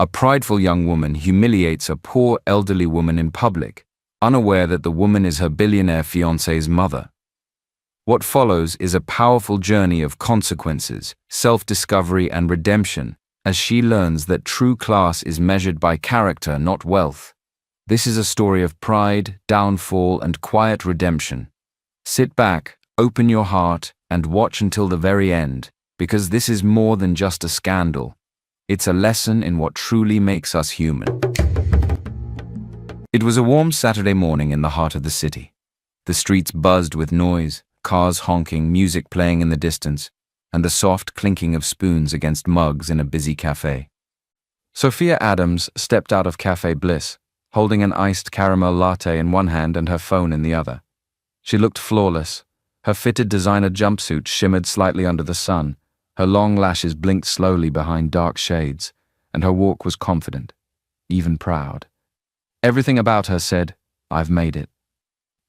A prideful young woman humiliates a poor elderly woman in public, unaware that the woman is her billionaire fiancé's mother. What follows is a powerful journey of consequences, self-discovery and redemption, as she learns that true class is measured by character, not wealth. This is a story of pride, downfall, and quiet redemption. Sit back, open your heart, and watch until the very end, because this is more than just a scandal. It's a lesson in what truly makes us human. It was a warm Saturday morning in the heart of the city. The streets buzzed with noise, cars honking, music playing in the distance, and the soft clinking of spoons against mugs in a busy cafe. Sophia Adams stepped out of Cafe Bliss, holding an iced caramel latte in one hand and her phone in the other. She looked flawless. Her fitted designer jumpsuit shimmered slightly under the sun, her long lashes blinked slowly behind dark shades, and her walk was confident, even proud. Everything about her said, "I've made it."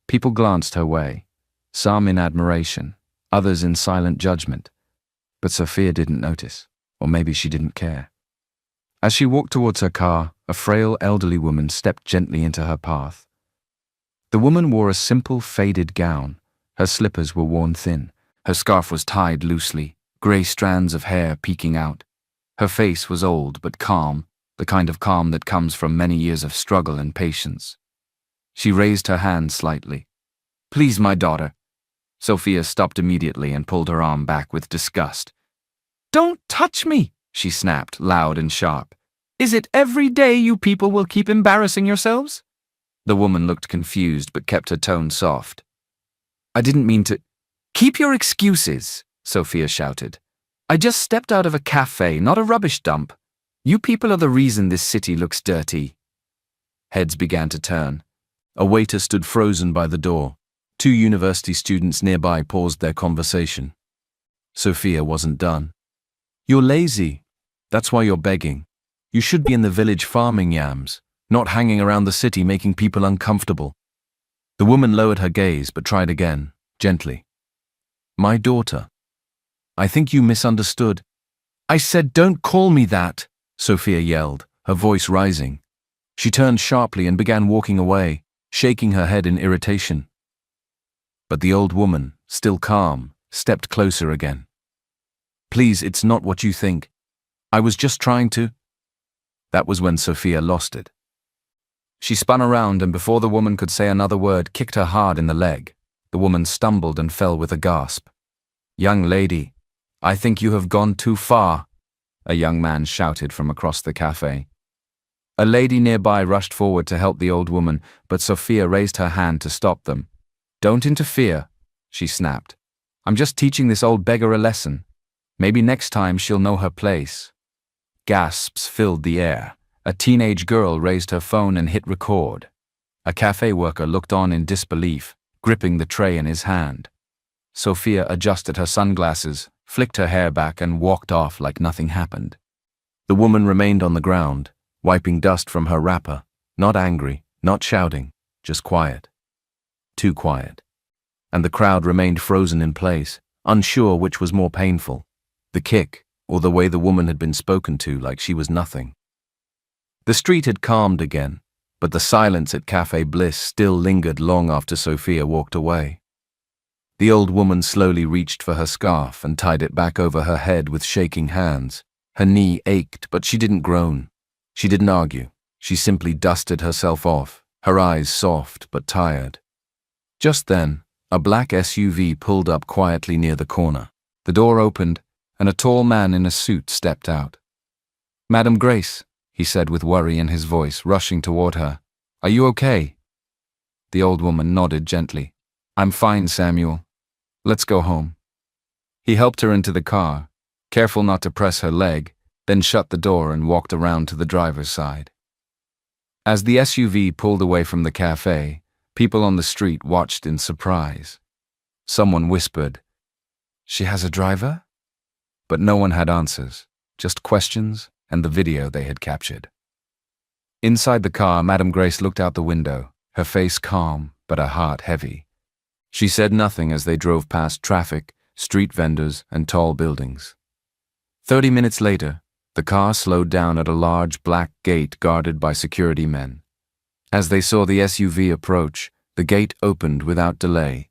People glanced her way, some in admiration, others in silent judgment. But Sophia didn't notice, or maybe she didn't care. As she walked towards her car, a frail elderly woman stepped gently into her path. The woman wore a simple, faded gown. Her slippers were worn thin. Her scarf was tied loosely, grey strands of hair peeking out. Her face was old but calm, the kind of calm that comes from many years of struggle and patience. She raised her hand slightly. "Please, my daughter." Sophia stopped immediately and pulled her arm back with disgust. "Don't touch me," she snapped, loud and sharp. "Is it every day you people will keep embarrassing yourselves?" The woman looked confused but kept her tone soft. "I didn't mean to—" "Keep your excuses," Sophia shouted. "I just stepped out of a cafe, not a rubbish dump. You people are the reason this city looks dirty." Heads began to turn. A waiter stood frozen by the door. Two university students nearby paused their conversation. Sophia wasn't done. "You're lazy. That's why you're begging. You should be in the village farming yams, not hanging around the city making people uncomfortable." The woman lowered her gaze but tried again, gently. "My daughter. I think you misunderstood." "I said don't call me that," Sophia yelled, her voice rising. She turned sharply and began walking away, shaking her head in irritation. But the old woman, still calm, stepped closer again. "Please, it's not what you think. I was just trying to—" That was when Sophia lost it. She spun around and before the woman could say another word, kicked her hard in the leg. The woman stumbled and fell with a gasp. "Young lady, I think you have gone too far," a young man shouted from across the cafe. A lady nearby rushed forward to help the old woman, but Sophia raised her hand to stop them. "Don't interfere," she snapped. "I'm just teaching this old beggar a lesson. Maybe next time she'll know her place." Gasps filled the air. A teenage girl raised her phone and hit record. A cafe worker looked on in disbelief, gripping the tray in his hand. Sophia adjusted her sunglasses, flicked her hair back, and walked off like nothing happened. The woman remained on the ground, wiping dust from her wrapper, not angry, not shouting, just quiet. Too quiet. And the crowd remained frozen in place, unsure which was more painful, the kick or the way the woman had been spoken to like she was nothing. The street had calmed again, but the silence at Cafe Bliss still lingered long after Sophia walked away. The old woman slowly reached for her scarf and tied it back over her head with shaking hands. Her knee ached, but she didn't groan. She didn't argue. She simply dusted herself off, her eyes soft but tired. Just then, a black SUV pulled up quietly near the corner. The door opened, and a tall man in a suit stepped out. "Madam Grace," he said with worry in his voice, rushing toward her. "Are you okay?" The old woman nodded gently. "I'm fine, Samuel. Let's go home." He helped her into the car, careful not to press her leg, then shut the door and walked around to the driver's side. As the SUV pulled away from the cafe, people on the street watched in surprise. Someone whispered, "She has a driver?" But no one had answers, just questions and the video they had captured. Inside the car, Madam Grace looked out the window, her face calm but her heart heavy. She said nothing as they drove past traffic, street vendors, and tall buildings. 30 minutes later, The car slowed down at a large black gate guarded by security men. As they saw the SUV approach, the gate opened without delay.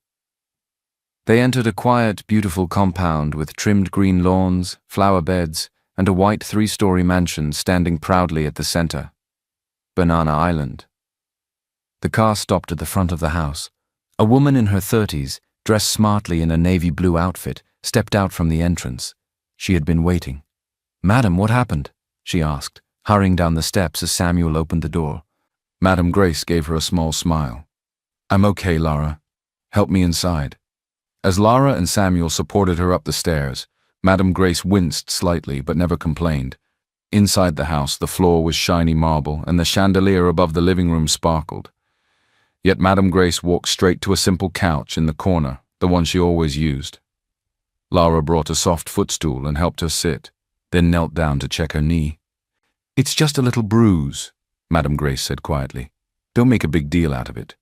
They entered a quiet, beautiful compound with trimmed green lawns, flower beds, and a white 3-story mansion standing proudly at the center. Banana Island. The car stopped at the front of the house. A woman in her 30s, dressed smartly in a navy blue outfit, stepped out from the entrance. She had been waiting. "Madam, what happened?" she asked, hurrying down the steps as Samuel opened the door. Madam Grace gave her a small smile. "I'm okay, Lara. Help me inside." As Lara and Samuel supported her up the stairs, Madam Grace winced slightly but never complained. Inside the house, the floor was shiny marble and the chandelier above the living room sparkled. Yet Madam Grace walked straight to a simple couch in the corner, the one she always used. Lara brought a soft footstool and helped her sit, then knelt down to check her knee. "It's just a little bruise," Madam Grace said quietly. "Don't make a big deal out of it."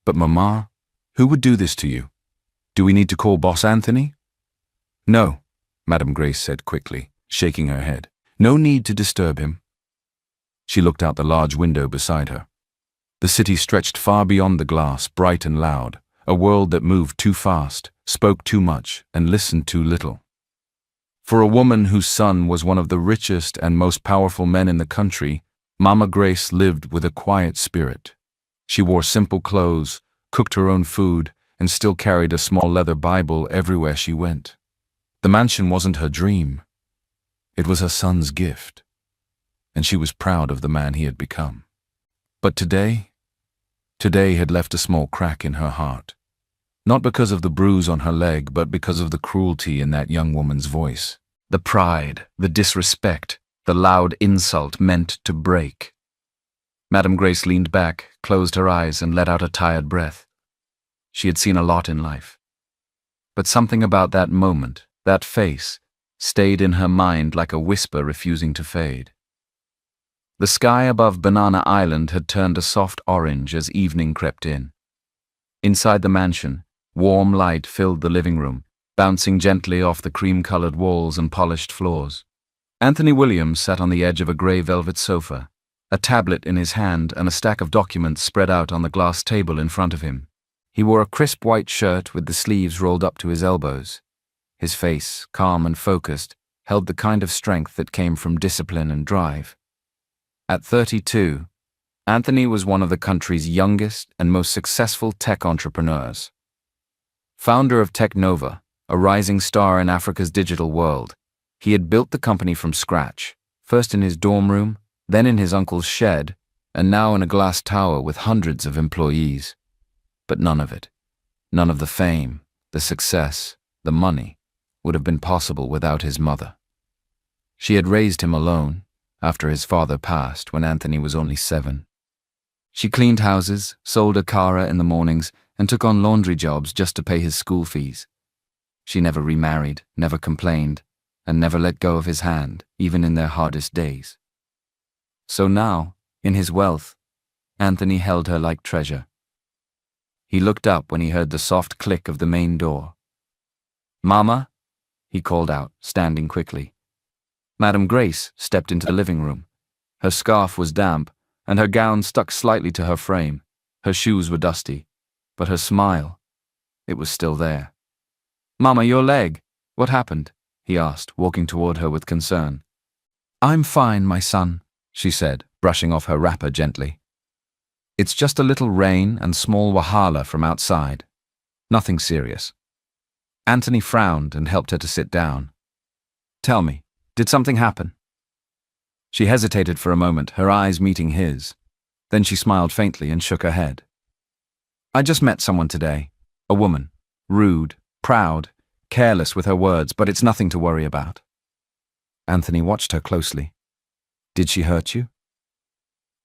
"But Mama, who would do this to you? Do we need to call Boss Anthony?" "No," Madam Grace said quickly, shaking her head. "No need to disturb him." She looked out the large window beside her. The city stretched far beyond the glass, bright and loud, a world that moved too fast, spoke too much, and listened too little. For a woman whose son was one of the richest and most powerful men in the country, Mama Grace lived with a quiet spirit. She wore simple clothes, cooked her own food, and still carried a small leather Bible everywhere she went. The mansion wasn't her dream. It was her son's gift, and she was proud of the man he had become. But today had left a small crack in her heart. Not because of the bruise on her leg, but because of the cruelty in that young woman's voice. The pride, the disrespect, the loud insult meant to break. Madam Grace leaned back, closed her eyes, and let out a tired breath. She had seen a lot in life. But something about that moment, that face, stayed in her mind like a whisper refusing to fade. The sky above Banana Island had turned a soft orange as evening crept in. Inside the mansion, warm light filled the living room, bouncing gently off the cream-colored walls and polished floors. Anthony Williams sat on the edge of a grey velvet sofa, a tablet in his hand and a stack of documents spread out on the glass table in front of him. He wore a crisp white shirt with the sleeves rolled up to his elbows. His face, calm and focused, held the kind of strength that came from discipline and drive. At 32, Anthony was one of the country's youngest and most successful tech entrepreneurs. Founder of Technova, a rising star in Africa's digital world, he had built the company from scratch, first in his dorm room, then in his uncle's shed, and now in a glass tower with hundreds of employees. But none of it, none of the fame, the success, the money, would have been possible without his mother. She had raised him alone, after his father passed when Anthony was only 7. She cleaned houses, sold akara in the mornings, and took on laundry jobs just to pay his school fees. She never remarried, never complained, and never let go of his hand, even in their hardest days. So now, in his wealth, Anthony held her like treasure. He looked up when he heard the soft click of the main door. "Mama?" he called out, standing quickly. Madam Grace stepped into the living room. Her scarf was damp, and her gown stuck slightly to her frame. Her shoes were dusty, but her smile, it was still there. "Mama, your leg. What happened?" he asked, walking toward her with concern. "I'm fine, my son," she said, brushing off her wrapper gently. "It's just a little rain and small wahala from outside. Nothing serious." Anthony frowned and helped her to sit down. "Tell me, did something happen?" She hesitated for a moment, her eyes meeting his. Then she smiled faintly and shook her head. "I just met someone today. A woman. Rude, proud, careless with her words, but it's nothing to worry about." Anthony watched her closely. "Did she hurt you?"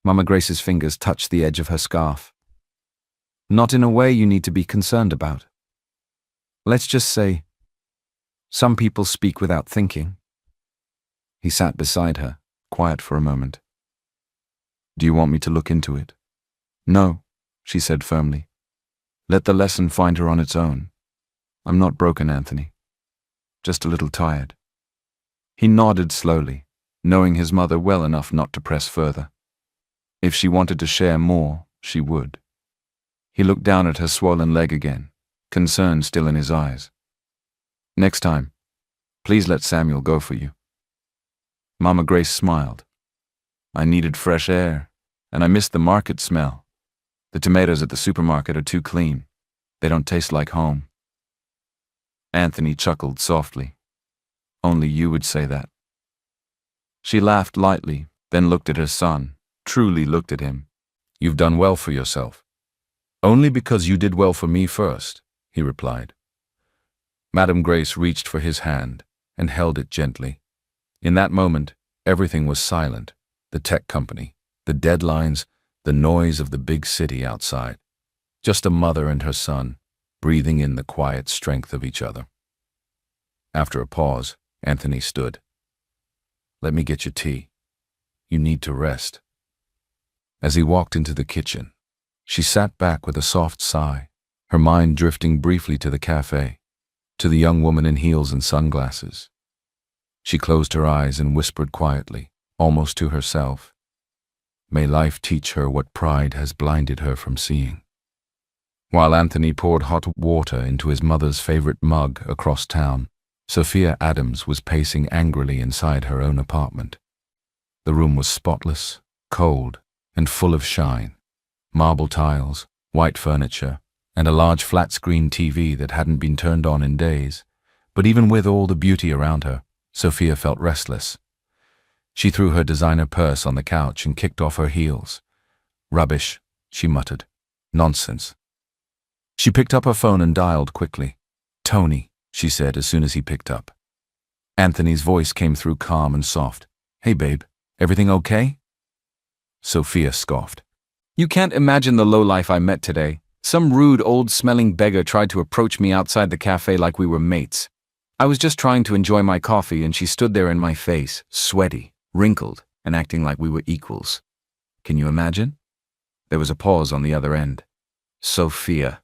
Mama Grace's fingers touched the edge of her scarf. "Not in a way you need to be concerned about. Let's just say, some people speak without thinking." He sat beside her, quiet for a moment. "Do you want me to look into it?" "No," she said firmly. "Let the lesson find her on its own. I'm not broken, Anthony. Just a little tired." He nodded slowly, knowing his mother well enough not to press further. If she wanted to share more, she would. He looked down at her swollen leg again, concern still in his eyes. Next time, please let Samuel go for you. Mama Grace smiled. I needed fresh air, and I missed the market smell. The tomatoes at the supermarket are too clean. They don't taste like home. Anthony chuckled softly. Only you would say that. She laughed lightly, then looked at her son, truly looked at him. You've done well for yourself. Only because you did well for me first, he replied. Madame Grace reached for his hand and held it gently. In that moment, everything was silent. The tech company, the deadlines, the noise of the big city outside. Just a mother and her son, breathing in the quiet strength of each other. After a pause, Anthony stood. Let me get you tea. You need to rest. As he walked into the kitchen, she sat back with a soft sigh, her mind drifting briefly to the cafe, to the young woman in heels and sunglasses. She closed her eyes and whispered quietly, almost to herself, may life teach her what pride has blinded her from seeing. While Anthony poured hot water into his mother's favorite mug across town, Sophia Adams was pacing angrily inside her own apartment. The room was spotless, cold, and full of shine. Marble tiles, white furniture, and a large flat-screen TV that hadn't been turned on in days. But even with all the beauty around her, Sophia felt restless. She threw her designer purse on the couch and kicked off her heels. Rubbish, she muttered. Nonsense. She picked up her phone and dialed quickly. Tony, she said as soon as he picked up. Anthony's voice came through calm and soft. Hey babe, everything okay? Sophia scoffed. You can't imagine the lowlife I met today. Some rude old-smelling beggar tried to approach me outside the cafe like we were mates. I was just trying to enjoy my coffee and she stood there in my face, sweaty, wrinkled, and acting like we were equals. Can you imagine? There was a pause on the other end. Sophia,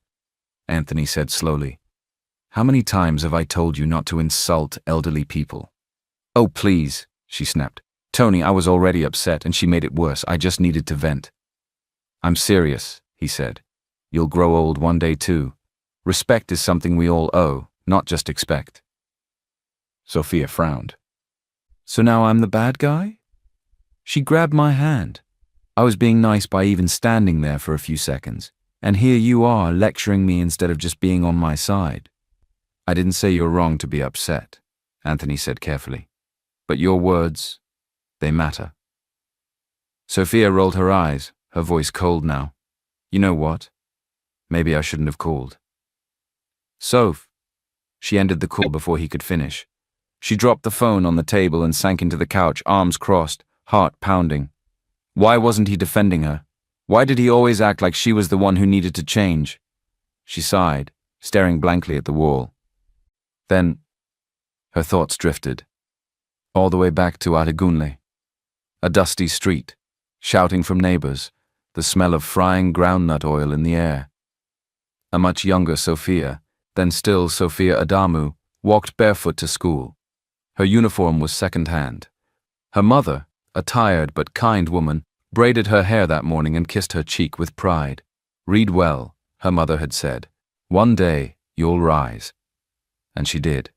Anthony said slowly. How many times have I told you not to insult elderly people? Oh, please, she snapped. Tony, I was already upset and she made it worse. I just needed to vent. I'm serious, he said. You'll grow old one day too. Respect is something we all owe, not just expect. Sophia frowned. So now I'm the bad guy? She grabbed my hand. I was being nice by even standing there for a few seconds. And here you are lecturing me instead of just being on my side. I didn't say you're wrong to be upset, Anthony said carefully. But your words, they matter. Sophia rolled her eyes, her voice cold now. You know what? Maybe I shouldn't have called. Soph. She ended the call before he could finish. She dropped the phone on the table and sank into the couch, arms crossed, heart pounding. Why wasn't he defending her? Why did he always act like she was the one who needed to change? She sighed, staring blankly at the wall. Then, her thoughts drifted, all the way back to Aragunle. A dusty street, shouting from neighbors, the smell of frying groundnut oil in the air. A much younger Sophia, then still Sophia Adamu, walked barefoot to school. Her uniform was second-hand. Her mother, a tired but kind woman, braided her hair that morning and kissed her cheek with pride. Read well, her mother had said. One day, you'll rise. And she did.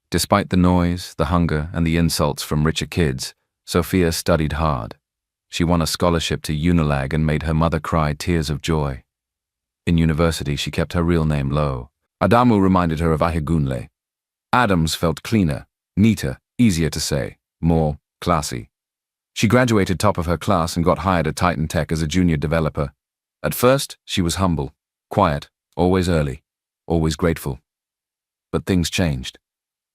Despite the noise, the hunger, and the insults from richer kids, Sophia studied hard. She won a scholarship to Unilag and made her mother cry tears of joy. In university, she kept her real name low. Adamu reminded her of Ahigunle. Adams felt cleaner, neater, easier to say, more classy. She graduated top of her class and got hired at Titan Tech as a junior developer. At first, she was humble, quiet, always early, always grateful. But things changed.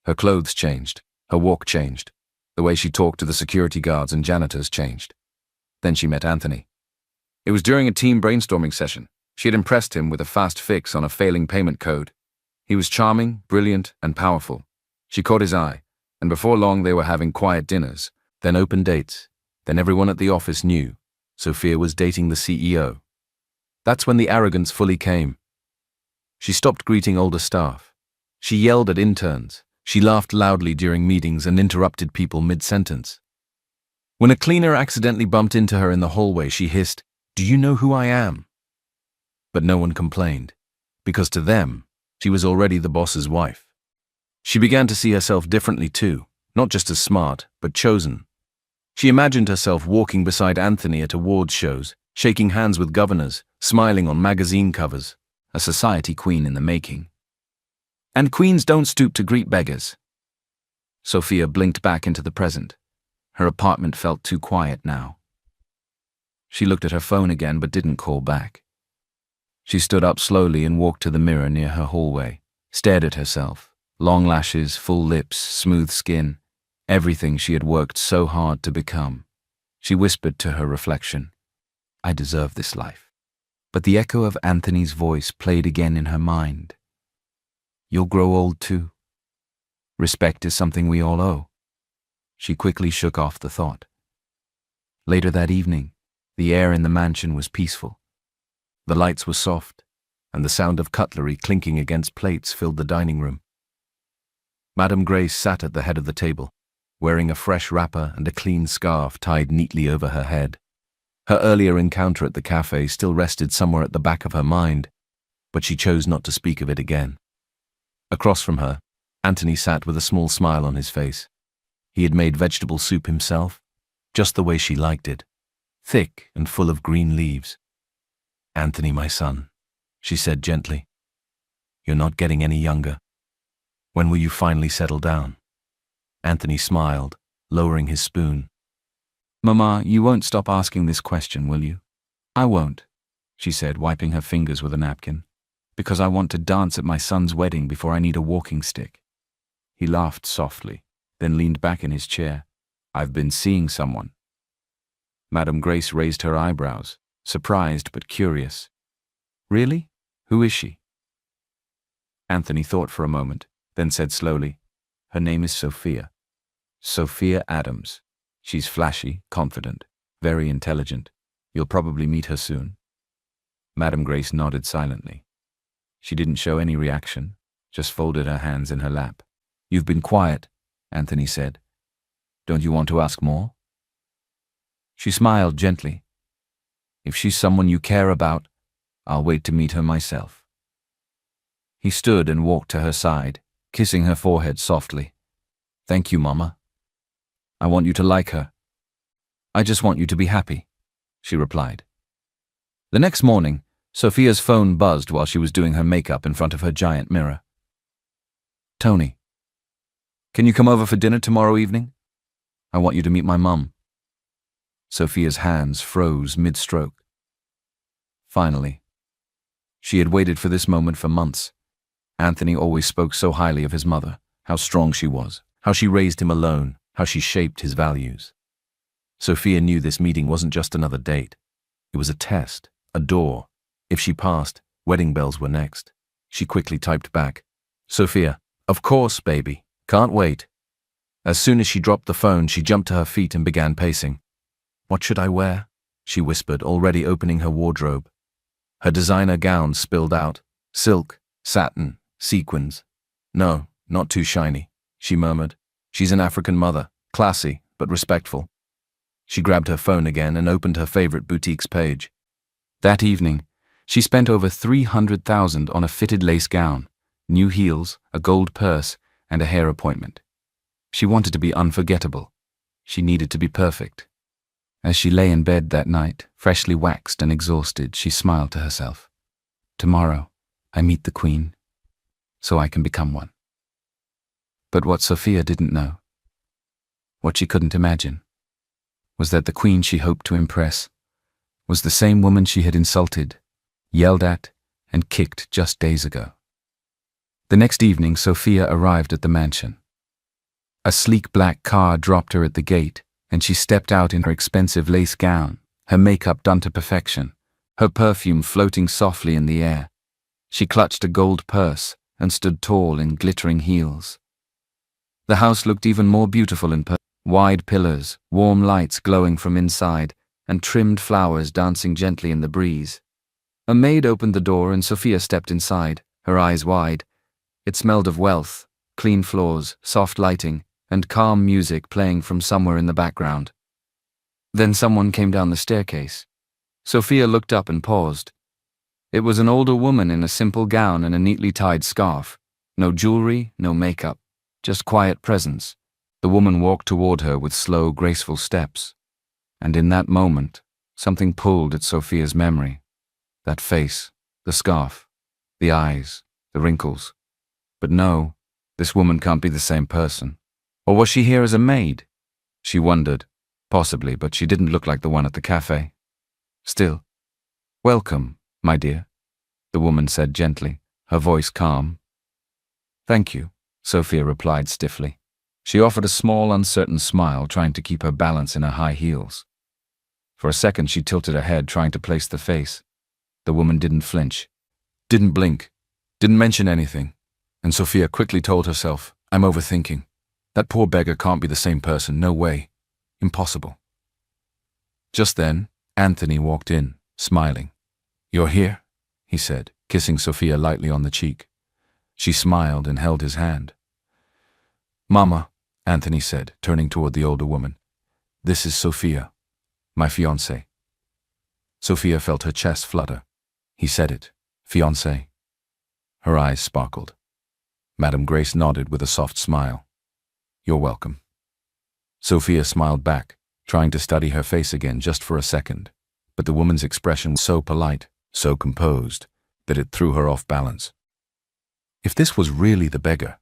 Her clothes changed, her walk changed, the way she talked to the security guards and janitors changed. Then she met Anthony. It was during a team brainstorming session. She had impressed him with a fast fix on a failing payment code. He was charming, brilliant, and powerful. She caught his eye, and before long they were having quiet dinners, then open dates. Then everyone at the office knew Sophia was dating the CEO. That's when the arrogance fully came. She stopped greeting older staff. She yelled at interns. She laughed loudly during meetings and interrupted people mid-sentence. When a cleaner accidentally bumped into her in the hallway, she hissed, "Do you know who I am?" But no one complained, because to them, she was already the boss's wife. She began to see herself differently too, not just as smart, but chosen. She imagined herself walking beside Anthony at awards shows, shaking hands with governors, smiling on magazine covers, a society queen in the making. And queens don't stoop to greet beggars. Sophia blinked back into the present. Her apartment felt too quiet now. She looked at her phone again but didn't call back. She stood up slowly and walked to the mirror near her hallway, stared at herself, long lashes, full lips, smooth skin, everything she had worked so hard to become. She whispered to her reflection, "I deserve this life." But the echo of Anthony's voice played again in her mind. "You'll grow old too. Respect is something we all owe." She quickly shook off the thought. Later that evening, the air in the mansion was peaceful. The lights were soft, and the sound of cutlery clinking against plates filled the dining room. Madame Grace sat at the head of the table, wearing a fresh wrapper and a clean scarf tied neatly over her head. Her earlier encounter at the cafe still rested somewhere at the back of her mind, but she chose not to speak of it again. Across from her, Anthony sat with a small smile on his face. He had made vegetable soup himself, just the way she liked it, thick and full of green leaves. "Anthony, my son," she said gently, "you're not getting any younger. When will you finally settle down?" Anthony smiled, lowering his spoon. "Mama, you won't stop asking this question, will you?" "I won't," she said, wiping her fingers with a napkin, "because I want to dance at my son's wedding before I need a walking stick." He laughed softly, then leaned back in his chair. "I've been seeing someone." Madame Grace raised her eyebrows, surprised but curious. "Really? Who is she?" Anthony thought for a moment, then said slowly, "Her name is Sophia. Sophia Adams. She's flashy, confident, very intelligent. You'll probably meet her soon." Madame Grace nodded silently. She didn't show any reaction, just folded her hands in her lap. "You've been quiet," Anthony said. "Don't you want to ask more?" She smiled gently. "If she's someone you care about, I'll wait to meet her myself." He stood and walked to her side, kissing her forehead softly. "Thank you, Mama. I want you to like her. I just want you to be happy," she replied. The next morning, Sophia's phone buzzed while she was doing her makeup in front of her giant mirror. "Tony, can you come over for dinner tomorrow evening? I want you to meet my mum." Sophia's hands froze mid-stroke. Finally. She had waited for this moment for months. Anthony always spoke so highly of his mother, how strong she was, how she raised him alone, how she shaped his values. Sophia knew this meeting wasn't just another date. It was a test, a door. If she passed, wedding bells were next. She quickly typed back, "Sophia, of course, baby. Can't wait." As soon as she dropped the phone, she jumped to her feet and began pacing. "What should I wear?" she whispered, already opening her wardrobe. Her designer gown spilled out. Silk, satin, sequins. "No, not too shiny," she murmured. "She's an African mother, classy, but respectful." She grabbed her phone again and opened her favorite boutique's page. That evening, she spent over 300,000 on a fitted lace gown, new heels, a gold purse, and a hair appointment. She wanted to be unforgettable. She needed to be perfect. As she lay in bed that night, freshly waxed and exhausted, she smiled to herself. "Tomorrow, I meet the Queen, so I can become one." But what Sophia didn't know, what she couldn't imagine, was that the Queen she hoped to impress was the same woman she had insulted, yelled at, and kicked just days ago. The next evening, Sophia arrived at the mansion. A sleek black car dropped her at the gate, and she stepped out in her expensive lace gown, her makeup done to perfection, her perfume floating softly in the air. She clutched a gold purse and stood tall in glittering heels. The house looked even more beautiful in person. Wide pillars, warm lights glowing from inside, and trimmed flowers dancing gently in the breeze. A maid opened the door and Sophia stepped inside, her eyes wide. It smelled of wealth, clean floors, soft lighting, and calm music playing from somewhere in the background. Then someone came down the staircase. Sophia looked up and paused. It was an older woman in a simple gown and a neatly tied scarf. No jewelry, no makeup, just quiet presence. The woman walked toward her with slow, graceful steps. And in that moment, something pulled at Sophia's memory. That face, the scarf, the eyes, the wrinkles. But no, this woman can't be the same person. Or was she here as a maid? She wondered. Possibly, but she didn't look like the one at the cafe. Still, "Welcome, my dear," the woman said gently, her voice calm. "Thank you," Sophia replied stiffly. She offered a small, uncertain smile, trying to keep her balance in her high heels. For a second, she tilted her head, trying to place the face. The woman didn't flinch, didn't blink, didn't mention anything. And Sophia quickly told herself, "I'm overthinking. That poor beggar can't be the same person, no way. Impossible." Just then, Anthony walked in, smiling. "You're here?" he said, kissing Sophia lightly on the cheek. She smiled and held his hand. "Mama," Anthony said, turning toward the older woman, "this is Sophia, my fiancé." Sophia felt her chest flutter. He said it, fiancé. Her eyes sparkled. Madame Grace nodded with a soft smile. "You're welcome." Sophia smiled back, trying to study her face again just for a second, but the woman's expression was so polite, so composed, that it threw her off balance. If this was really the beggar,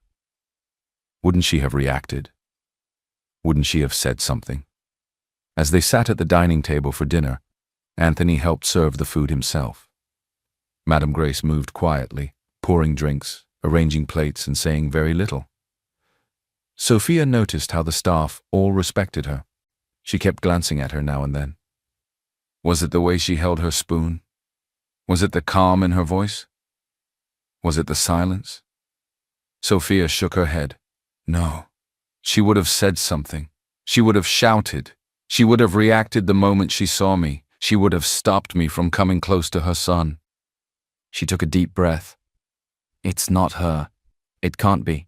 wouldn't she have reacted? Wouldn't she have said something? As they sat at the dining table for dinner, Anthony helped serve the food himself. Madame Grace moved quietly, pouring drinks, arranging plates, and saying very little. Sophia noticed how the staff all respected her. She kept glancing at her now and then. Was it the way she held her spoon? Was it the calm in her voice? Was it the silence? Sophia shook her head. No. She would have said something. She would have shouted. She would have reacted the moment she saw me. She would have stopped me from coming close to her son. She took a deep breath. It's not her. It can't be.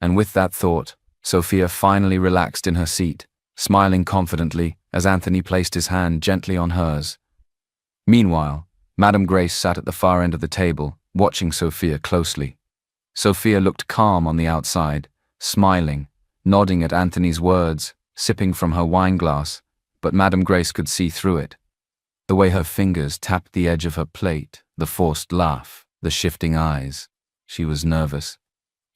And with that thought, Sophia finally relaxed in her seat, smiling confidently as Anthony placed his hand gently on hers. Meanwhile, Madame Grace sat at the far end of the table, watching Sophia closely. Sophia looked calm on the outside, smiling, nodding at Anthony's words, sipping from her wine glass, but Madame Grace could see through it. The way her fingers tapped the edge of her plate, the forced laugh, the shifting eyes. She was nervous,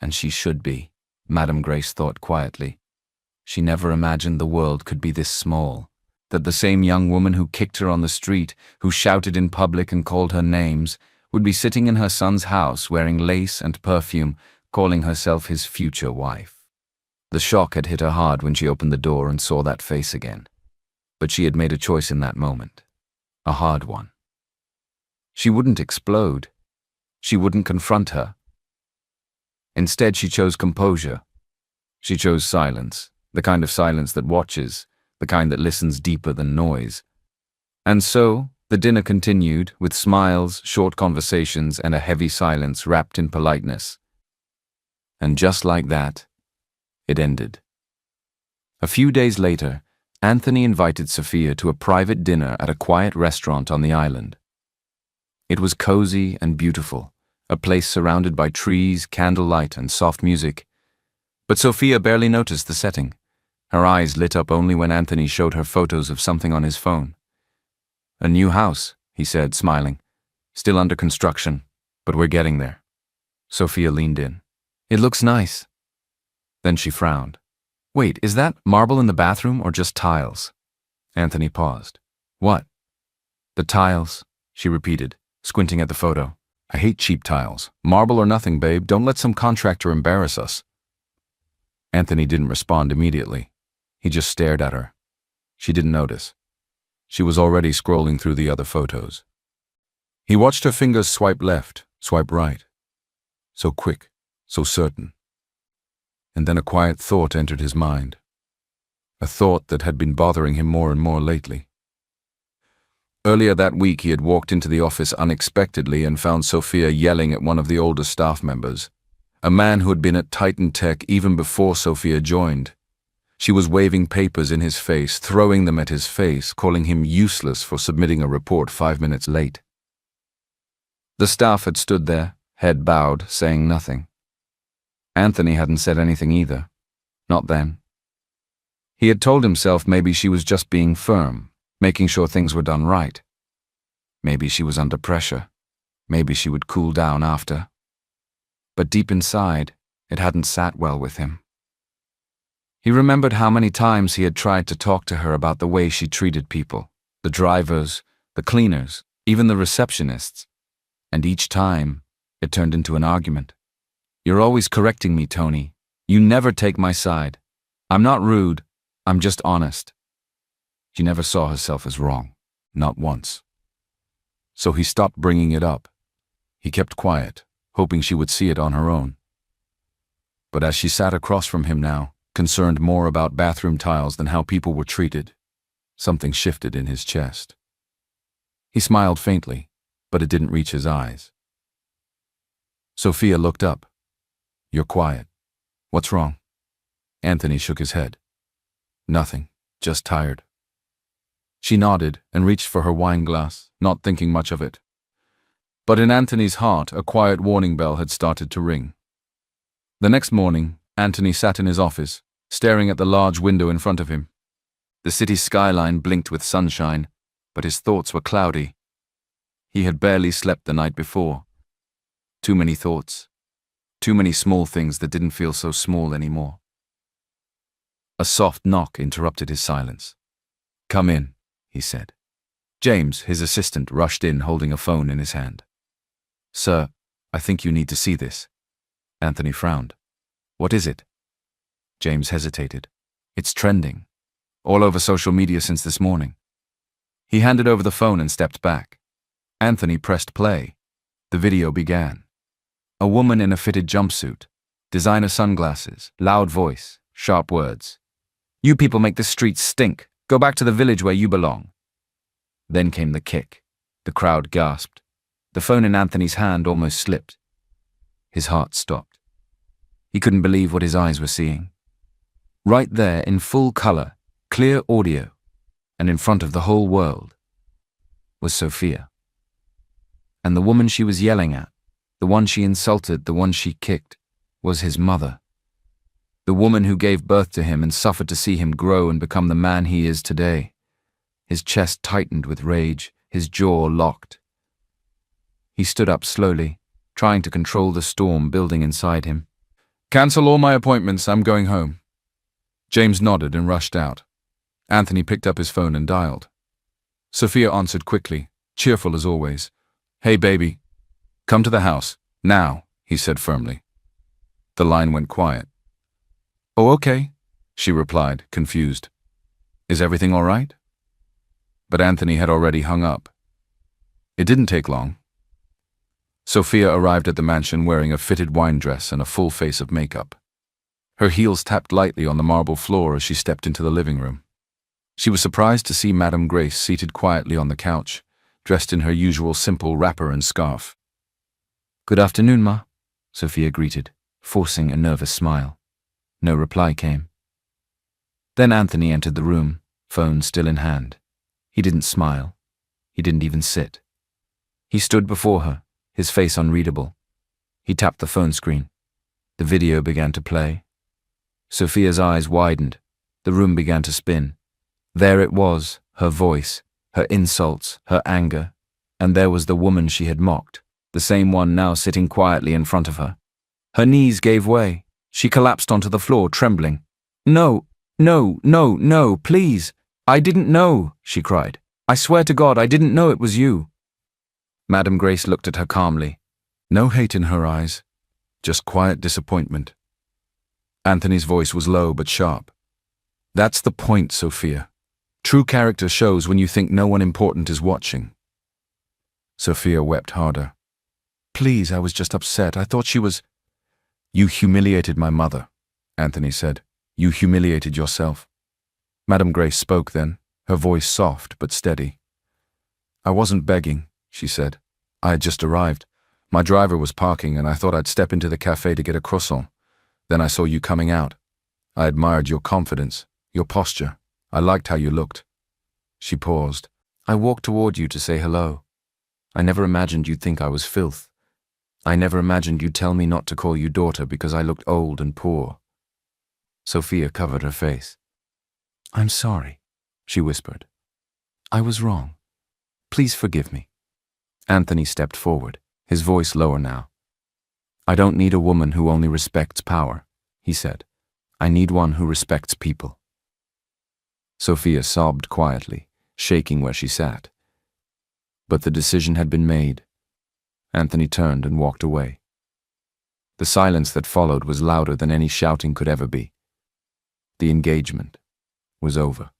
and she should be, Madame Grace thought quietly. She never imagined the world could be this small, that the same young woman who kicked her on the street, who shouted in public and called her names, would be sitting in her son's house wearing lace and perfume, calling herself his future wife. The shock had hit her hard when she opened the door and saw that face again. But she had made a choice in that moment. A hard one. She wouldn't explode. She wouldn't confront her. Instead, she chose composure. She chose silence, the kind of silence that watches, the kind that listens deeper than noise. And so, the dinner continued, with smiles, short conversations, and a heavy silence wrapped in politeness. And just like that, it ended. A few days later, Anthony invited Sophia to a private dinner at a quiet restaurant on the island. It was cozy and beautiful, a place surrounded by trees, candlelight, and soft music. But Sophia barely noticed the setting. Her eyes lit up only when Anthony showed her photos of something on his phone. "A new house," he said, smiling. "Still under construction, but we're getting there." Sophia leaned in. "It looks nice." Then she frowned. "Wait, is that marble in the bathroom or just tiles?" Anthony paused. "What?" "The tiles," she repeated, squinting at the photo. "I hate cheap tiles. Marble or nothing, babe. Don't let some contractor embarrass us." Anthony didn't respond immediately. He just stared at her. She didn't notice. She was already scrolling through the other photos. He watched her fingers swipe left, swipe right. So quick, so certain. And then a quiet thought entered his mind. A thought that had been bothering him more and more lately. Earlier that week, he had walked into the office unexpectedly and found Sophia yelling at one of the older staff members, a man who had been at Titan Tech even before Sophia joined. She was waving papers in his face, throwing them at his face, calling him useless for submitting a report 5 minutes late. The staff had stood there, head bowed, saying nothing. Anthony hadn't said anything either. Not then. He had told himself maybe she was just being firm, making sure things were done right. Maybe she was under pressure. Maybe she would cool down after. But deep inside, it hadn't sat well with him. He remembered how many times he had tried to talk to her about the way she treated people, the drivers, the cleaners, even the receptionists. And each time, it turned into an argument. "You're always correcting me, Tony. You never take my side. I'm not rude, I'm just honest." She never saw herself as wrong, not once. So he stopped bringing it up. He kept quiet, hoping she would see it on her own. But as she sat across from him now, concerned more about bathroom tiles than how people were treated, something shifted in his chest. He smiled faintly, but it didn't reach his eyes. Sophia looked up. "You're quiet. What's wrong?" Anthony shook his head. "Nothing, just tired." She nodded and reached for her wine glass, not thinking much of it. But in Anthony's heart, a quiet warning bell had started to ring. The next morning, Anthony sat in his office, staring at the large window in front of him. The city skyline blinked with sunshine, but his thoughts were cloudy. He had barely slept the night before. Too many thoughts. Too many small things that didn't feel so small anymore. A soft knock interrupted his silence. "Come in," he said. James, his assistant, rushed in holding a phone in his hand. "Sir, I think you need to see this." Anthony frowned. "What is it?" James hesitated. "It's trending. All over social media since this morning." He handed over the phone and stepped back. Anthony pressed play. The video began. A woman in a fitted jumpsuit, designer sunglasses, loud voice, sharp words. "You people make the streets stink. Go back to the village where you belong." Then came the kick. The crowd gasped. The phone in Anthony's hand almost slipped. His heart stopped. He couldn't believe what his eyes were seeing. Right there, in full color, clear audio, and in front of the whole world, was Sophia. And the woman she was yelling at, the one she insulted, the one she kicked, was his mother. The woman who gave birth to him and suffered to see him grow and become the man he is today. His chest tightened with rage, his jaw locked. He stood up slowly, trying to control the storm building inside him. "Cancel all my appointments, I'm going home." James nodded and rushed out. Anthony picked up his phone and dialed. Sophia answered quickly, cheerful as always. "Hey, baby. Come to the house, now," he said firmly. The line went quiet. "Oh, okay," she replied, confused. "Is everything all right?" But Anthony had already hung up. It didn't take long. Sophia arrived at the mansion wearing a fitted wine dress and a full face of makeup. Her heels tapped lightly on the marble floor as she stepped into the living room. She was surprised to see Madame Grace seated quietly on the couch, dressed in her usual simple wrapper and scarf. "Good afternoon, Ma," Sophia greeted, forcing a nervous smile. No reply came. Then Anthony entered the room, phone still in hand. He didn't smile. He didn't even sit. He stood before her, his face unreadable. He tapped the phone screen. The video began to play. Sophia's eyes widened. The room began to spin. There it was, her voice, her insults, her anger, and there was the woman she had mocked, the same one now sitting quietly in front of her. Her knees gave way. She collapsed onto the floor, trembling. "No, no, no, no, please. I didn't know," she cried. "I swear to God, I didn't know it was you." Madame Grace looked at her calmly. No hate in her eyes, just quiet disappointment. Anthony's voice was low but sharp. "That's the point, Sophia. True character shows when you think no one important is watching." Sophia wept harder. "Please, I was just upset. I thought she was—" "You humiliated my mother," Anthony said. "You humiliated yourself." Madame Grace spoke then, her voice soft but steady. "I wasn't begging," she said. "I had just arrived. My driver was parking and I thought I'd step into the cafe to get a croissant. Then I saw you coming out. I admired your confidence, your posture. I liked how you looked. She paused. I walked toward you to say hello. I never imagined you'd think I was filth. I never imagined you'd tell me not to call you daughter because I looked old and poor. Sophia covered her face. I'm sorry, she whispered. I was wrong. Please forgive me. Anthony stepped forward, his voice lower now. I don't need a woman who only respects power, he said. I need one who respects people. Sophia sobbed quietly, shaking where she sat. But the decision had been made. Anthony turned and walked away. The silence that followed was louder than any shouting could ever be. The engagement was over.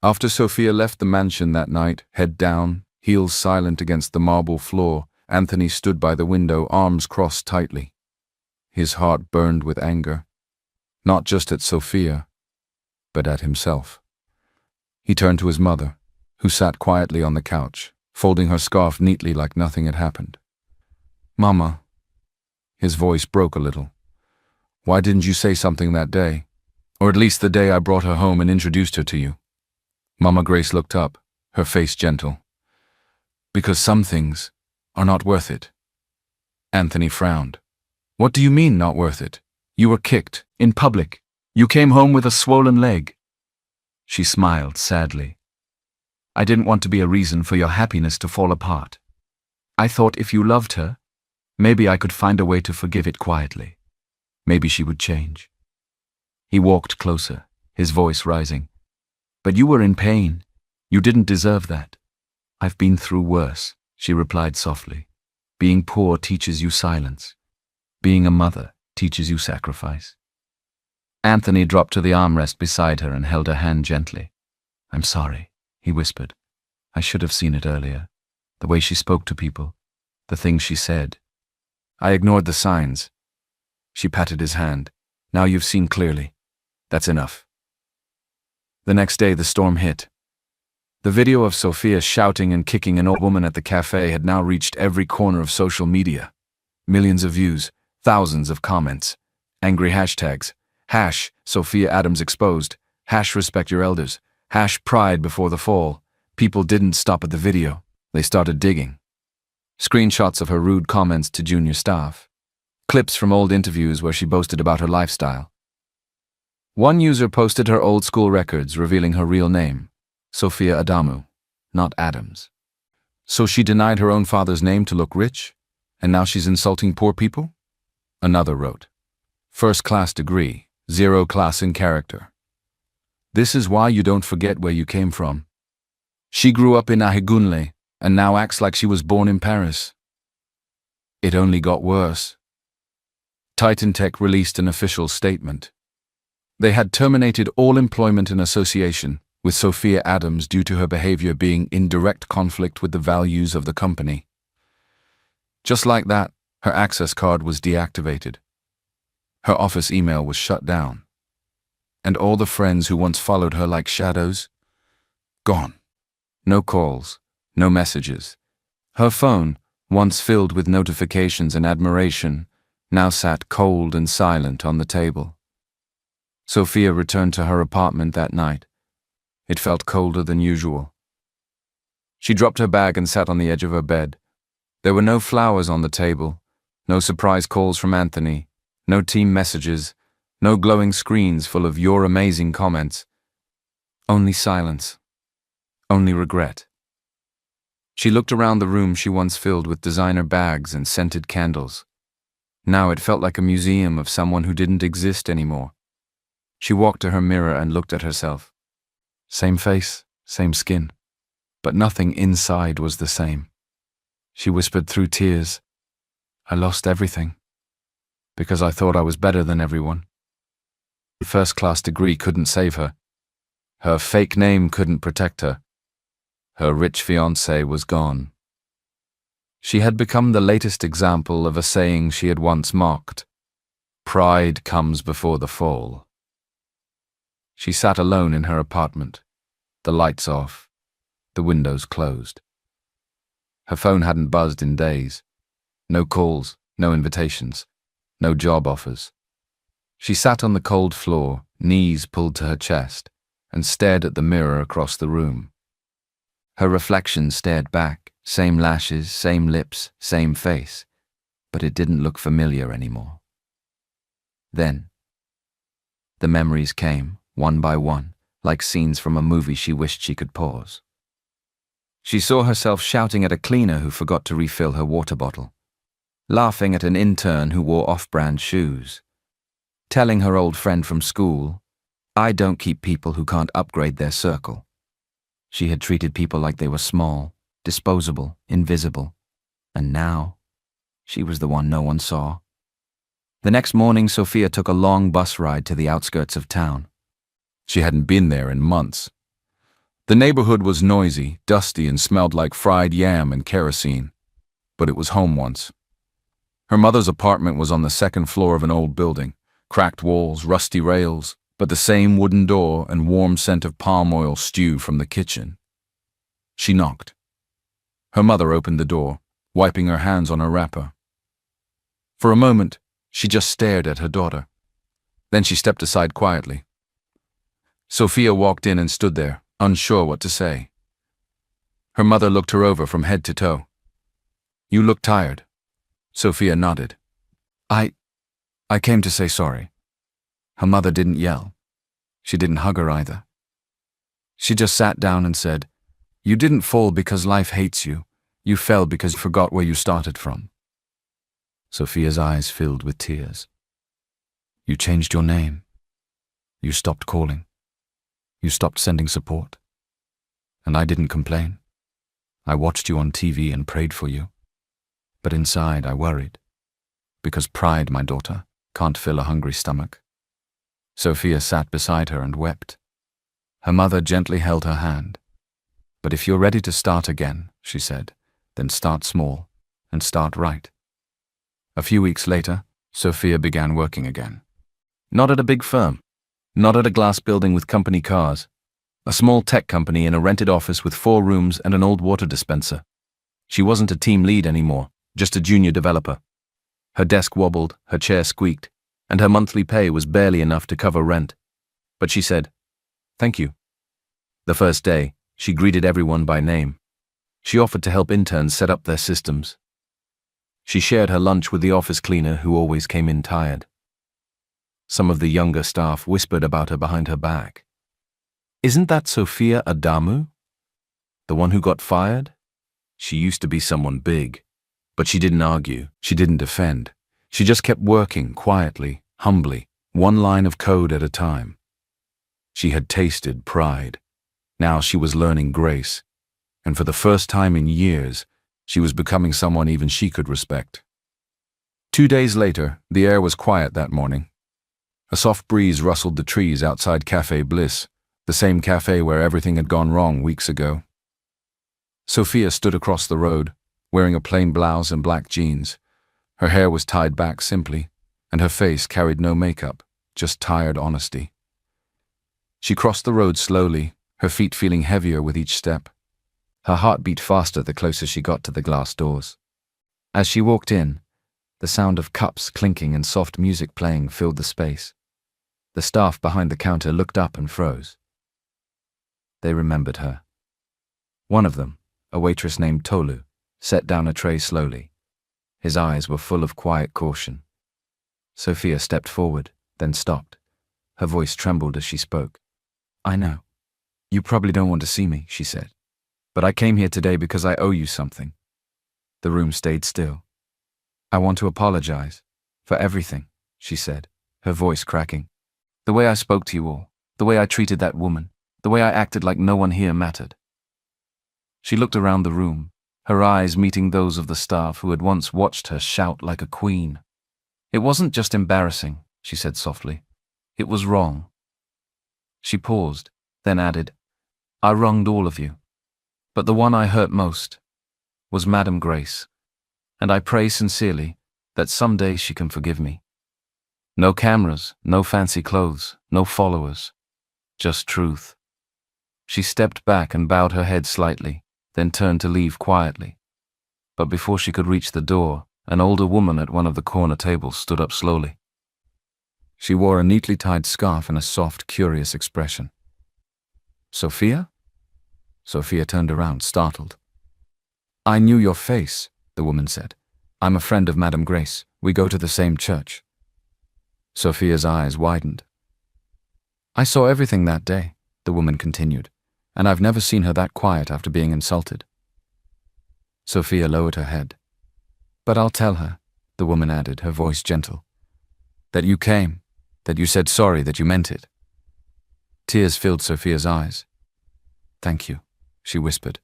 After Sophia left the mansion that night, head down, heels silent against the marble floor, Anthony stood by the window, arms crossed tightly. His heart burned with anger, not just at Sophia, but at himself. He turned to his mother, who sat quietly on the couch, folding her scarf neatly like nothing had happened. Mama, his voice broke a little. Why didn't you say something that day? Or at least the day I brought her home and introduced her to you? Mama Grace looked up, her face gentle. Because some things are not worth it. Anthony frowned. What do you mean, not worth it? You were kicked, in public. You came home with a swollen leg. She smiled sadly. I didn't want to be a reason for your happiness to fall apart. I thought if you loved her, maybe I could find a way to forgive it quietly. Maybe she would change. He walked closer, his voice rising. But you were in pain. You didn't deserve that. I've been through worse, she replied softly. Being poor teaches you silence. Being a mother teaches you sacrifice. Anthony dropped to the armrest beside her and held her hand gently. I'm sorry, he whispered. I should have seen it earlier. The way she spoke to people, the things she said. I ignored the signs. She patted his hand. Now you've seen clearly. That's enough. The next day the storm hit. The video of Sophia shouting and kicking an old woman at the cafe had now reached every corner of social media. Millions of views, thousands of comments, angry hashtags, #Sophia Adams exposed, #respect your elders, #pride before the fall. People didn't stop at the video. They started digging. Screenshots of her rude comments to junior staff. Clips from old interviews where she boasted about her lifestyle. One user posted her old school records revealing her real name, Sophia Adamu, not Adams. So she denied her own father's name to look rich, and now she's insulting poor people? Another wrote, first-class degree, zero class in character. This is why you don't forget where you came from. She grew up in Ahigunle and now acts like she was born in Paris. It only got worse. Titan Tech released an official statement. They had terminated all employment and association with Sophia Adams due to her behavior being in direct conflict with the values of the company. Just like that, her access card was deactivated. Her office email was shut down. And all the friends who once followed her like shadows, gone. No calls, no messages. Her phone, once filled with notifications and admiration, now sat cold and silent on the table. Sophia returned to her apartment that night. It felt colder than usual. She dropped her bag and sat on the edge of her bed. There were no flowers on the table, no surprise calls from Anthony, no team messages, no glowing screens full of "you're amazing" comments. Only silence. Only regret. She looked around the room she once filled with designer bags and scented candles. Now it felt like a museum of someone who didn't exist anymore. She walked to her mirror and looked at herself. Same face, same skin, but nothing inside was the same. She whispered through tears, I lost everything, because I thought I was better than everyone. The first-class degree couldn't save her. Her fake name couldn't protect her. Her rich fiancé was gone. She had become the latest example of a saying she had once mocked. Pride comes before the fall. She sat alone in her apartment, the lights off, the windows closed. Her phone hadn't buzzed in days. No calls, no invitations, no job offers. She sat on the cold floor, knees pulled to her chest, and stared at the mirror across the room. Her reflection stared back, same lashes, same lips, same face, but it didn't look familiar anymore. Then, the memories came, one by one, like scenes from a movie she wished she could pause. She saw herself shouting at a cleaner who forgot to refill her water bottle, laughing at an intern who wore off-brand shoes, telling her old friend from school, "I don't keep people who can't upgrade their circle." She had treated people like they were small, disposable, invisible, and now she was the one no one saw. The next morning, Sophia took a long bus ride to the outskirts of town. She hadn't been there in months. The neighborhood was noisy, dusty, and smelled like fried yam and kerosene, but it was home once. Her mother's apartment was on the second floor of an old building, cracked walls, rusty rails, but the same wooden door and warm scent of palm oil stew from the kitchen. She knocked. Her mother opened the door, wiping her hands on her wrapper. For a moment, she just stared at her daughter. Then she stepped aside quietly. Sophia walked in and stood there, unsure what to say. Her mother looked her over from head to toe. "You look tired." Sophia nodded. I came to say sorry." Her mother didn't yell. She didn't hug her either. She just sat down and said, "You didn't fall because life hates you. You fell because you forgot where you started from." Sophia's eyes filled with tears. "You changed your name. You stopped calling. You stopped sending support. And I didn't complain. I watched you on TV and prayed for you. But inside I worried. Because pride, my daughter, can't fill a hungry stomach." Sophia sat beside her and wept. Her mother gently held her hand. "But if you're ready to start again," she said, "then start small and start right." A few weeks later, Sophia began working again. Not at a big firm, not at a glass building with company cars, a small tech company in a rented office with 4 rooms and an old water dispenser. She wasn't a team lead anymore, just a junior developer. Her desk wobbled, her chair squeaked, and her monthly pay was barely enough to cover rent. But she said, "Thank you." The first day, she greeted everyone by name. She offered to help interns set up their systems. She shared her lunch with the office cleaner who always came in tired. Some of the younger staff whispered about her behind her back. "Isn't that Sophia Adamu? The one who got fired?" She used to be someone big. But she didn't argue, she didn't defend. She just kept working quietly, humbly, one line of code at a time. She had tasted pride. Now she was learning grace. And for the first time in years, she was becoming someone even she could respect. 2 days later, the air was quiet that morning. A soft breeze rustled the trees outside Café Bliss, the same cafe where everything had gone wrong weeks ago. Sophia stood across the road, wearing a plain blouse and black jeans. Her hair was tied back simply, and her face carried no makeup, just tired honesty. She crossed the road slowly, her feet feeling heavier with each step. Her heart beat faster the closer she got to the glass doors. As she walked in, the sound of cups clinking and soft music playing filled the space. The staff behind the counter looked up and froze. They remembered her. One of them, a waitress named Tolu, set down a tray slowly. His eyes were full of quiet caution. Sophia stepped forward, then stopped. Her voice trembled as she spoke. "I know. You probably don't want to see me," she said. "But I came here today because I owe you something." The room stayed still. "I want to apologize for everything," she said, her voice cracking. "The way I spoke to you all, the way I treated that woman, the way I acted like no one here mattered." She looked around the room, her eyes meeting those of the staff who had once watched her shout like a queen. "It wasn't just embarrassing," she said softly. "It was wrong." She paused, then added, "I wronged all of you. But the one I hurt most was Madam Grace, and I pray sincerely that someday she can forgive me. No cameras, no fancy clothes, no followers, just truth." She stepped back and bowed her head slightly, then turned to leave quietly. But before she could reach the door, an older woman at one of the corner tables stood up slowly. She wore a neatly tied scarf and a soft, curious expression. Sophia? Sophia turned around, startled. I knew your face, the woman said. I'm a friend of Madame Grace. We go to the same church. Sophia's eyes widened. I saw everything that day, the woman continued, and I've never seen her that quiet after being insulted. Sophia lowered her head. But I'll tell her, the woman added, her voice gentle, that you came, that you said sorry, that you meant it. Tears filled Sophia's eyes. Thank you, she whispered.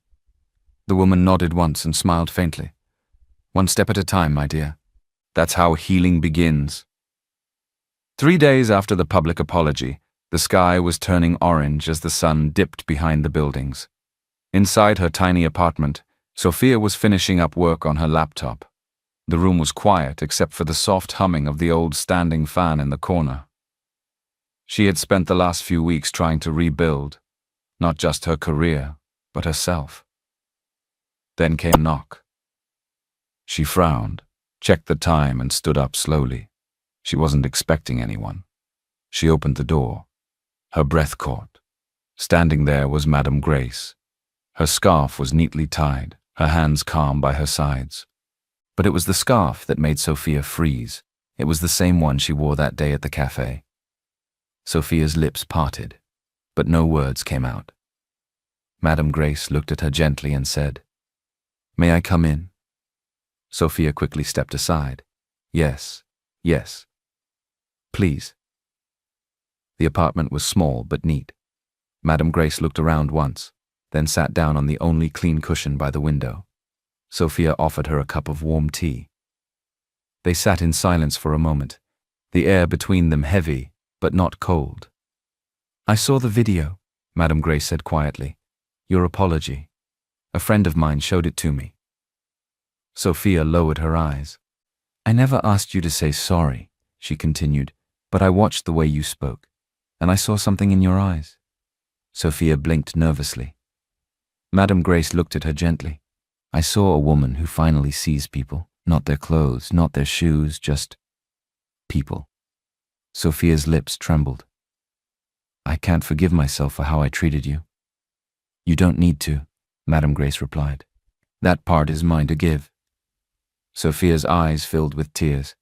The woman nodded once and smiled faintly. One step at a time, my dear. That's how healing begins. 3 days after the public apology, the sky was turning orange as the sun dipped behind the buildings. Inside her tiny apartment, Sophia was finishing up work on her laptop. The room was quiet except for the soft humming of the old standing fan in the corner. She had spent the last few weeks trying to rebuild, not just her career, but herself. Then came a knock. She frowned, checked the time, and stood up slowly. She wasn't expecting anyone. She opened the door. Her breath caught. Standing there was Madame Grace. Her scarf was neatly tied, her hands calm by her sides. But it was the scarf that made Sophia freeze. It was the same one she wore that day at the cafe. Sophia's lips parted, but no words came out. Madame Grace looked at her gently and said, May I come in? Sophia quickly stepped aside. Yes, yes. Please. The apartment was small but neat. Madame Grace looked around once, then sat down on the only clean cushion by the window. Sophia offered her a cup of warm tea. They sat in silence for a moment, the air between them heavy, but not cold. I saw the video, Madame Grace said quietly. Your apology. A friend of mine showed it to me. Sophia lowered her eyes. I never asked you to say sorry, she continued, but I watched the way you spoke, and I saw something in your eyes. Sophia blinked nervously. Madame Grace looked at her gently. I saw a woman who finally sees people, not their clothes, not their shoes, just people. Sophia's lips trembled. I can't forgive myself for how I treated you. You don't need to, Madame Grace replied. That part is mine to give. Sophia's eyes filled with tears.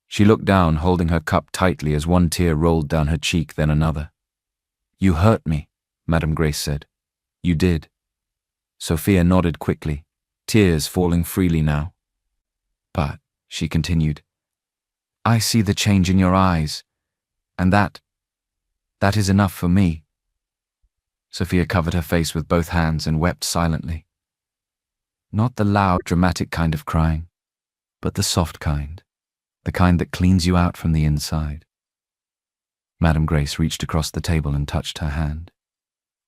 She looked down, holding her cup tightly as one tear rolled down her cheek, then another. You hurt me, Madame Grace said. You did. Sophia nodded quickly, tears falling freely now. But, she continued, I see the change in your eyes, and that is enough for me. Sophia covered her face with both hands and wept silently. Not the loud, dramatic kind of crying, but the soft kind, the kind that cleans you out from the inside. Madame Grace reached across the table and touched her hand.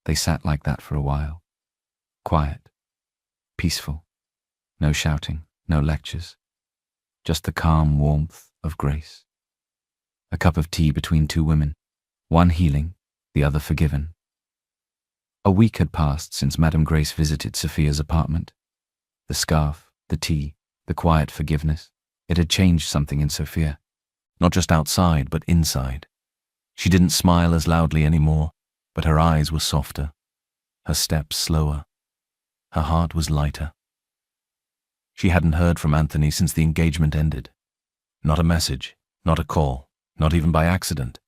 They sat like that for a while. Quiet, peaceful, no shouting, no lectures, just the calm warmth of grace. A cup of tea between two women, one healing, the other forgiven. A week had passed since Madame Grace visited Sophia's apartment. The scarf, the tea, the quiet forgiveness, it had changed something in Sophia, not just outside but inside. She didn't smile as loudly anymore, but her eyes were softer, her steps slower. Her heart was lighter. She hadn't heard from Anthony since the engagement ended. Not a message, not a call, not even by accident.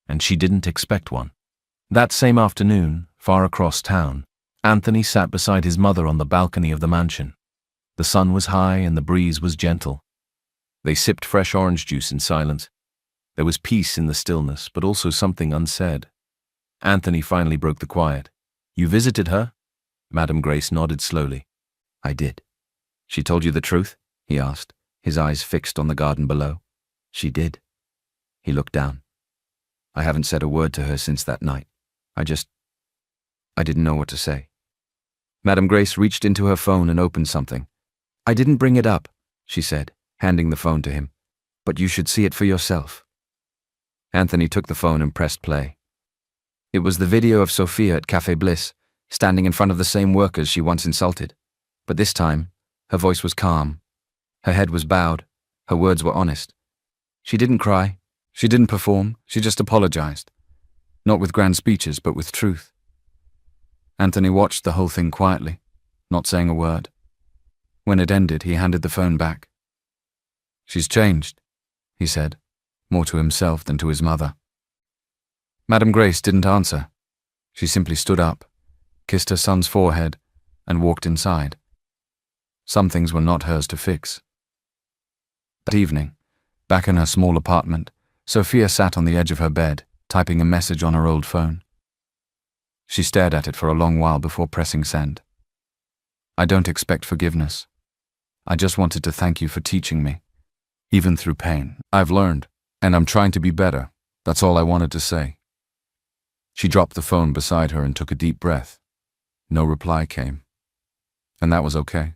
And she didn't expect one. That same afternoon, far across town, Anthony sat beside his mother on the balcony of the mansion. The sun was high and the breeze was gentle. They sipped fresh orange juice in silence. There was peace in the stillness, but also something unsaid. Anthony finally broke the quiet. You visited her? Madame Grace nodded slowly. I did. She told you the truth? He asked, his eyes fixed on the garden below. She did. He looked down. I haven't said a word to her since that night. I didn't know what to say. Madame Grace reached into her phone and opened something. I didn't bring it up, she said, handing the phone to him. But you should see it for yourself. Anthony took the phone and pressed play. It was the video of Sophia at Café Bliss, standing in front of the same workers she once insulted. But this time, her voice was calm. Her head was bowed. Her words were honest. She didn't cry. She didn't perform, she just apologized. Not with grand speeches, but with truth. Anthony watched the whole thing quietly, not saying a word. When it ended, he handed the phone back. "She's changed," he said, more to himself than to his mother. Madame Grace didn't answer. She simply stood up, kissed her son's forehead, and walked inside. Some things were not hers to fix. That evening, back in her small apartment, Sophia sat on the edge of her bed, typing a message on her old phone. She stared at it for a long while before pressing send. "I don't expect forgiveness. I just wanted to thank you for teaching me. Even through pain, I've learned, and I'm trying to be better. That's all I wanted to say." She dropped the phone beside her and took a deep breath. No reply came. And that was okay.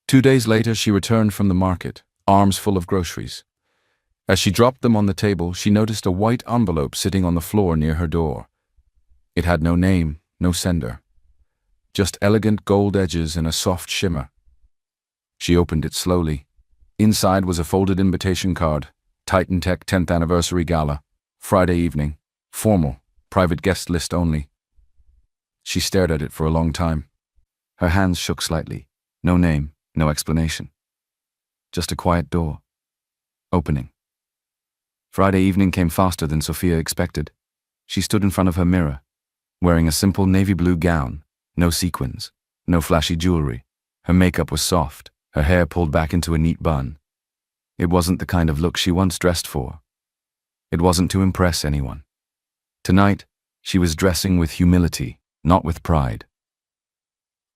2 days later, she returned from the market, arms full of groceries. As she dropped them on the table, she noticed a white envelope sitting on the floor near her door. It had no name, no sender. Just elegant gold edges and a soft shimmer. She opened it slowly. Inside was a folded invitation card, Titan Tech 10th Anniversary Gala, Friday evening, formal, private guest list only. She stared at it for a long time. Her hands shook slightly. No name, no explanation. Just a quiet door. Opening. Friday evening came faster than Sophia expected. She stood in front of her mirror, wearing a simple navy blue gown, no sequins, no flashy jewelry. Her makeup was soft, her hair pulled back into a neat bun. It wasn't the kind of look she once dressed for. It wasn't to impress anyone. Tonight, she was dressing with humility, not with pride.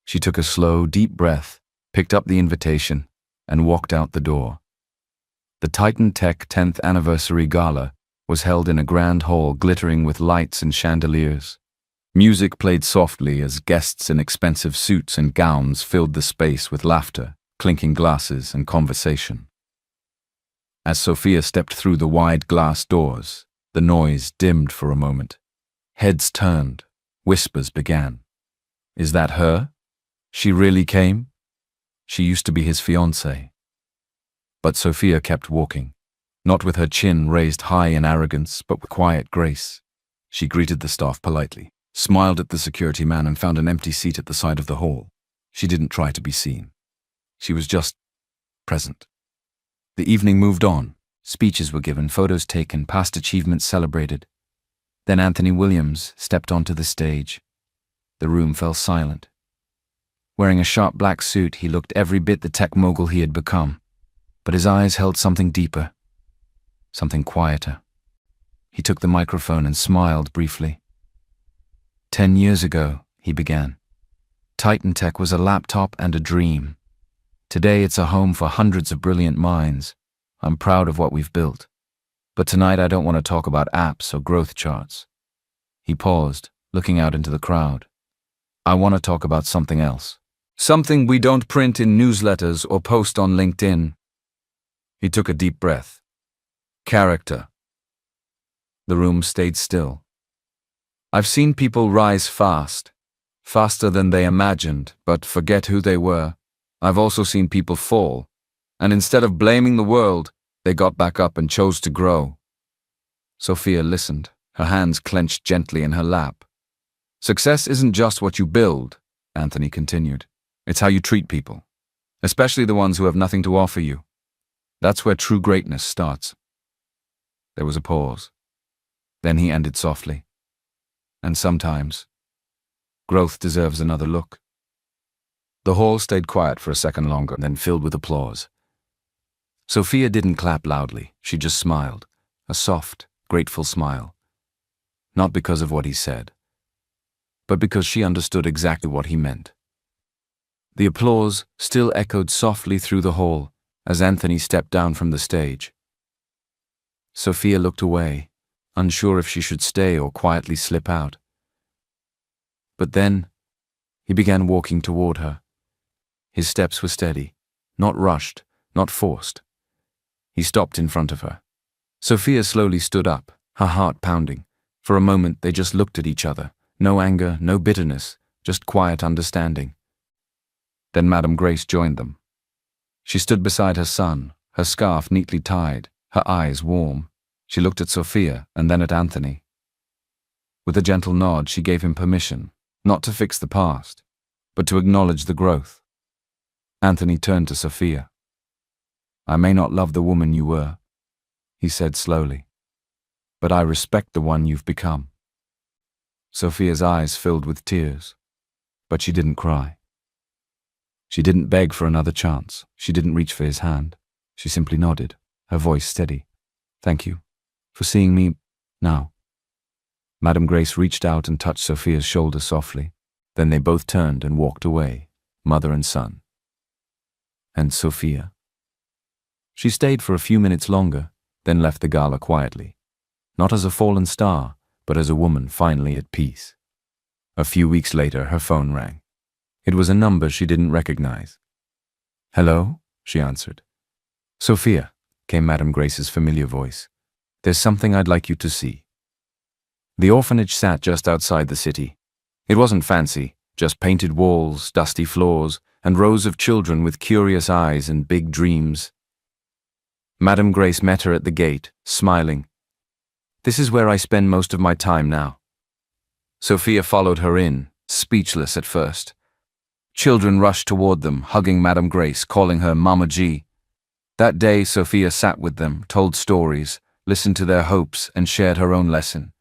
She took a slow, deep breath, picked up the invitation, and walked out the door. The Titan Tech 10th Anniversary Gala was held in a grand hall glittering with lights and chandeliers. Music played softly as guests in expensive suits and gowns filled the space with laughter, clinking glasses, and conversation. As Sophia stepped through the wide glass doors, the noise dimmed for a moment. Heads turned, whispers began. Is that her? She really came? She used to be his fiancé. But Sophia kept walking, not with her chin raised high in arrogance, but with quiet grace. She greeted the staff politely, smiled at the security man, and found an empty seat at the side of the hall. She didn't try to be seen. She was just present. The evening moved on. Speeches were given, photos taken, past achievements celebrated. Then Anthony Williams stepped onto the stage. The room fell silent. Wearing a sharp black suit, he looked every bit the tech mogul he had become. But his eyes held something deeper, something quieter. He took the microphone and smiled briefly. 10 years ago, he began. Titan Tech was a laptop and a dream. Today it's a home for hundreds of brilliant minds. I'm proud of what we've built. But tonight I don't want to talk about apps or growth charts. He paused, looking out into the crowd. I want to talk about something else. Something we don't print in newsletters or post on LinkedIn. He took a deep breath. Character. The room stayed still. I've seen people rise fast, faster than they imagined, but forget who they were. I've also seen people fall, and instead of blaming the world, they got back up and chose to grow. Sophia listened, her hands clenched gently in her lap. Success isn't just what you build, Anthony continued. It's how you treat people, especially the ones who have nothing to offer you. That's where true greatness starts. There was a pause. Then he ended softly. And sometimes, growth deserves another look. The hall stayed quiet for a second longer, then filled with applause. Sophia didn't clap loudly, she just smiled, a soft, grateful smile. Not because of what he said, but because she understood exactly what he meant. The applause still echoed softly through the hall as Anthony stepped down from the stage. Sophia looked away, unsure if she should stay or quietly slip out. But then, he began walking toward her. His steps were steady, not rushed, not forced. He stopped in front of her. Sophia slowly stood up, her heart pounding. For a moment they just looked at each other. No anger, no bitterness, just quiet understanding. Then Madame Grace joined them. She stood beside her son, her scarf neatly tied, her eyes warm. She looked at Sophia and then at Anthony. With a gentle nod, she gave him permission, not to fix the past, but to acknowledge the growth. Anthony turned to Sophia. "I may not love the woman you were," he said slowly, "but I respect the one you've become." Sophia's eyes filled with tears, but she didn't cry. She didn't beg for another chance. She didn't reach for his hand. She simply nodded, her voice steady. "Thank you for seeing me now." Madame Grace reached out and touched Sophia's shoulder softly. Then they both turned and walked away, mother and son. And Sophia? She stayed for a few minutes longer, then left the gala quietly. Not as a fallen star, but as a woman finally at peace. A few weeks later, her phone rang. It was a number she didn't recognize. "Hello?" she answered. "Sophia," came Madame Grace's familiar voice. "There's something I'd like you to see." The orphanage sat just outside the city. It wasn't fancy, just painted walls, dusty floors, and rows of children with curious eyes and big dreams. Madame Grace met her at the gate, smiling. "This is where I spend most of my time now." Sophia followed her in, speechless at first. Children rushed toward them, hugging Madame Grace, calling her Mama G. That day, Sophia sat with them, told stories, listened to their hopes, and shared her own lesson.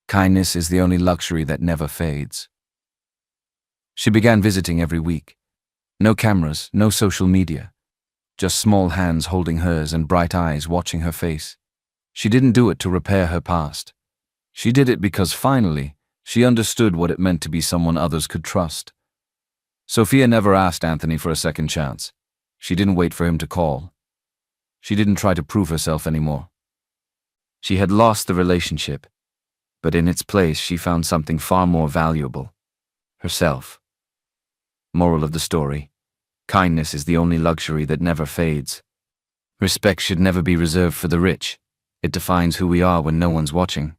Kindness is the only luxury that never fades. She began visiting every week. No cameras, no social media. Just small hands holding hers and bright eyes watching her face. She didn't do it to repair her past. She did it because finally, she understood what it meant to be someone others could trust. Sophia never asked Anthony for a second chance. She didn't wait for him to call. She didn't try to prove herself anymore. She had lost the relationship, but in its place she found something far more valuable: herself. Moral of the story: kindness is the only luxury that never fades. Respect should never be reserved for the rich. It defines who we are when no one's watching.